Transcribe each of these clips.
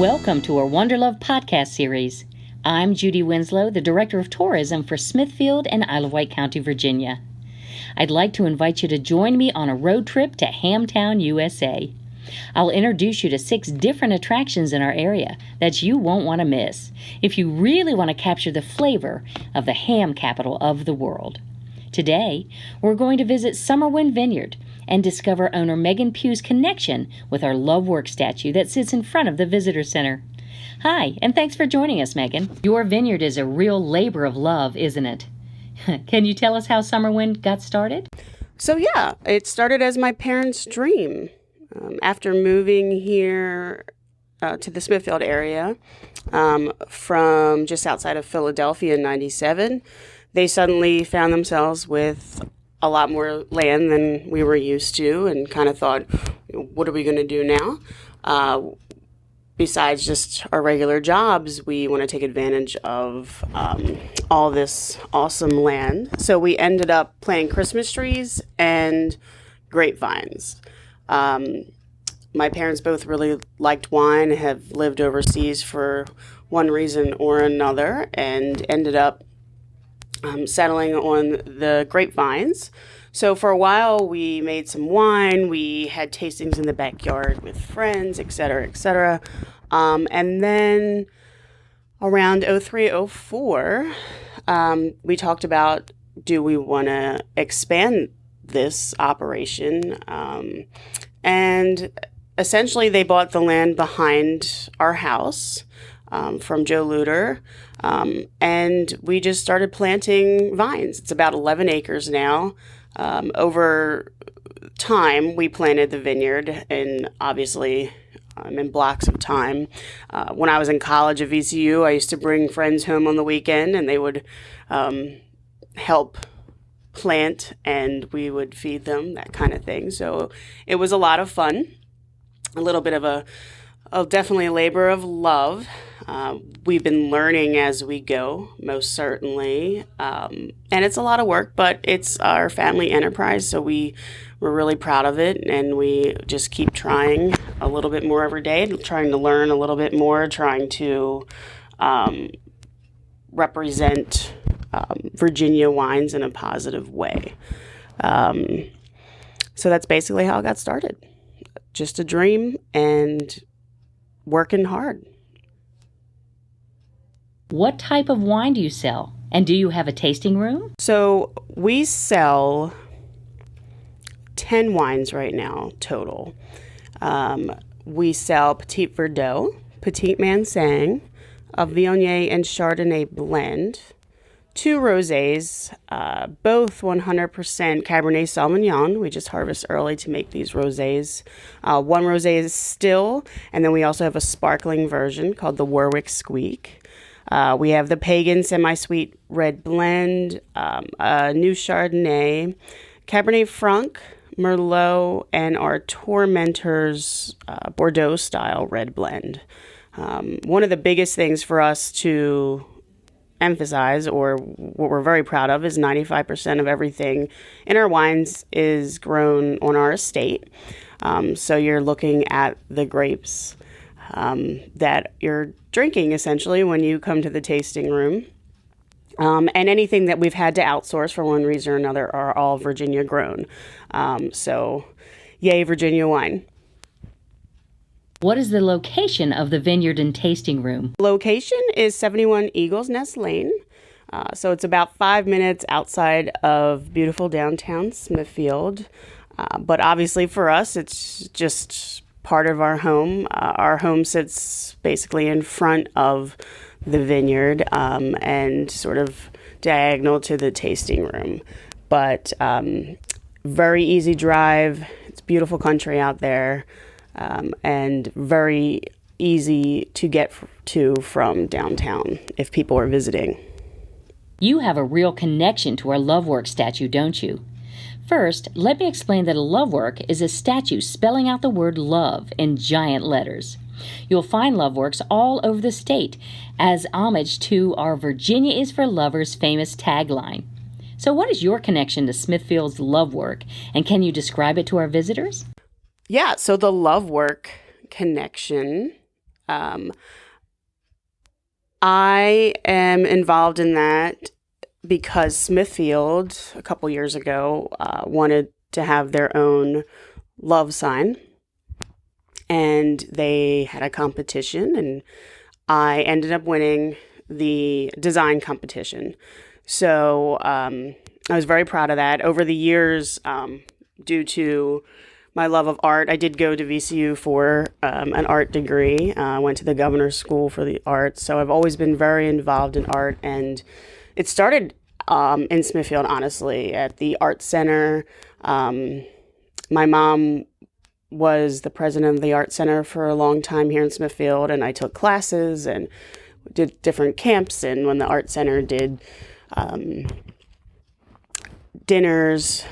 Welcome to our WanderLove podcast series. I'm Judy Winslow, the Director of Tourism for Smithfield and Isle of Wight County, Virginia. I'd like to invite you to join me on a road trip to Hamtown USA. I'll introduce you to 6 different attractions in our area that you won't want to miss if you really want to capture the flavor of the ham capital of the world. Today, we're going to visit SummerWind Vineyard and discover owner Megan Pugh's connection with our LOVEwork statue that sits in front of the visitor center. Hi, and thanks for joining us, Megan. Your vineyard is a real labor of love, isn't it? Can you tell us how SummerWind got started? So yeah, it started as my parents' dream. After moving here to the Smithfield area from just outside of Philadelphia in 97, they suddenly found themselves with a lot more land than we were used to and kind of thought, what are we going to do now? Besides just our regular jobs, we want to take advantage of all this awesome land. So we ended up planting Christmas trees and grapevines. My parents both really liked wine, have lived overseas for one reason or another, and ended up settling on the grapevines. So for a while, we made some wine. We had tastings in the backyard with friends, et cetera, et cetera. And then around 03, 04, we talked about, do we want to expand this operation? And essentially, they bought the land behind our house from Joe Luter. And we just started planting vines. It's about 11 acres now. Over time, we planted the vineyard, and obviously in blocks of time. When I was in college at VCU, I used to bring friends home on the weekend, and they would help plant, and we would feed them, that kind of thing. So it was a lot of fun, a little bit of definitely a labor of love. We've been learning as we go, most certainly. And it's a lot of work, but it's our family enterprise, so we're really proud of it, and we just keep trying a little bit more every day, trying to learn a little bit more, trying to represent Virginia wines in a positive way. So that's basically how it got started. Just a dream and working hard. What type of wine do you sell? And do you have a tasting room? So we sell 10 wines right now total. We sell Petit Verdot, Petit Manseng, a Viognier and Chardonnay blend, 2 rosés, both 100% Cabernet Sauvignon. We just harvest early to make these rosés. One rosé is still, and then we also have a sparkling version called the Warwick Squeak. We have the Pagan semi-sweet red blend, a new Chardonnay, Cabernet Franc, Merlot, and our Tormentor's Bordeaux style red blend. One of the biggest things for us to emphasize, or what we're very proud of, is 95% of everything in our wines is grown on our estate. So you're looking at the grapes that you're drinking essentially when you come to the tasting room. And anything that we've had to outsource for one reason or another are all Virginia grown. So yay, Virginia wine. What is the location of the vineyard and tasting room? Location is 71 Eagles Nest Lane. So it's about 5 minutes outside of beautiful downtown Smithfield. But obviously for us, it's just part of our home. Our home sits basically in front of the vineyard and sort of diagonal to the tasting room. But very easy drive. It's beautiful country out there. And very easy to get to from downtown if people are visiting. You have a real connection to our LOVEwork statue, don't you? First, let me explain that a LOVEwork is a statue spelling out the word love in giant letters. You'll find LOVEworks all over the state as homage to our Virginia is for Lovers famous tagline. So what is your connection to Smithfield's LOVEwork, and can you describe it to our visitors? Yeah, so the LOVEwork connection I am involved in that because Smithfield, a couple years ago, wanted to have their own love sign. And they had a competition, and I ended up winning the design competition. So I was very proud of that. Over the years, due to my love of art, I did go to VCU for an art degree. I went to the Governor's School for the Arts. So I've always been very involved in art. And it started in Smithfield, honestly, at the Art Center. My mom was the president of the Art Center for a long time here in Smithfield, and I took classes and did different camps. And when the Art Center did dinners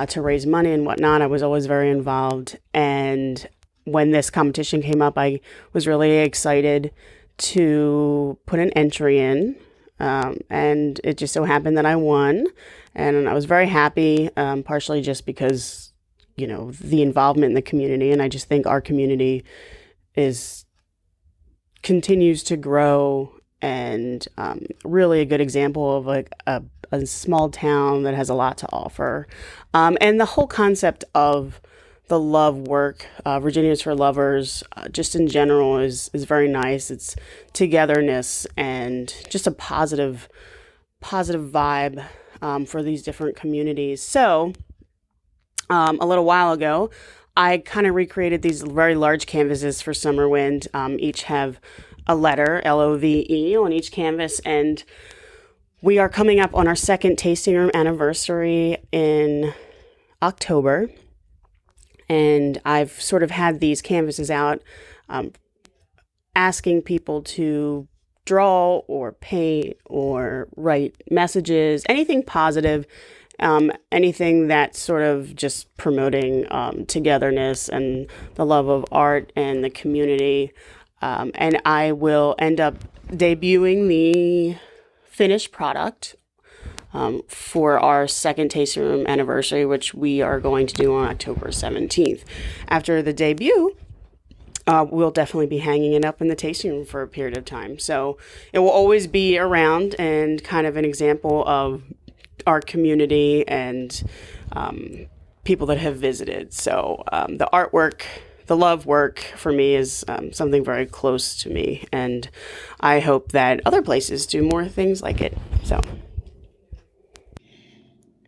to raise money and whatnot, I was always very involved. And when this competition came up, I was really excited to put an entry in. And it just so happened that I won, and I was very happy, partially just because the involvement in the community. And I just think our community continues to grow, and really a good example of a small town that has a lot to offer. And the whole concept of the love work, Virginia's for Lovers, just in general is very nice. It's togetherness and just a positive vibe for these different communities. So a little while ago, I kind of recreated these very large canvases for SummerWind. Each have a letter, LOVE, on each canvas. And we are coming up on our second tasting room anniversary in October. And I've sort of had these canvases out asking people to draw or paint or write messages, anything positive. Anything that's sort of just promoting togetherness and the love of art and the community. And I will end up debuting the finished product for our second tasting room anniversary, which we are going to do on October 17th. After the debut, we'll definitely be hanging it up in the tasting room for a period of time. So it will always be around and kind of an example of our community and people that have visited. So the artwork, the love work for me is something very close to me, and I hope that other places do more things like it. So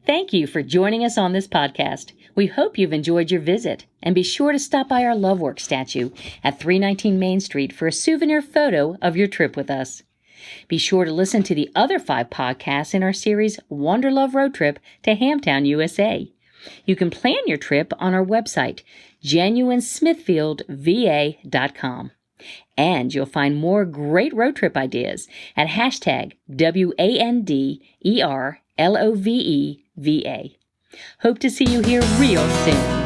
thank you for joining us on this podcast. We hope you've enjoyed your visit, and be sure to stop by our LOVEwork statue at 319 Main Street for a souvenir photo of your trip with us. Be sure to listen to the other 5 podcasts in our series WanderLove Road Trip to Hamtown, USA. You can plan your trip on our website, genuinesmithfieldva.com. And you'll find more great road trip ideas at hashtag WanderLoveVA. Hope to see you here real soon.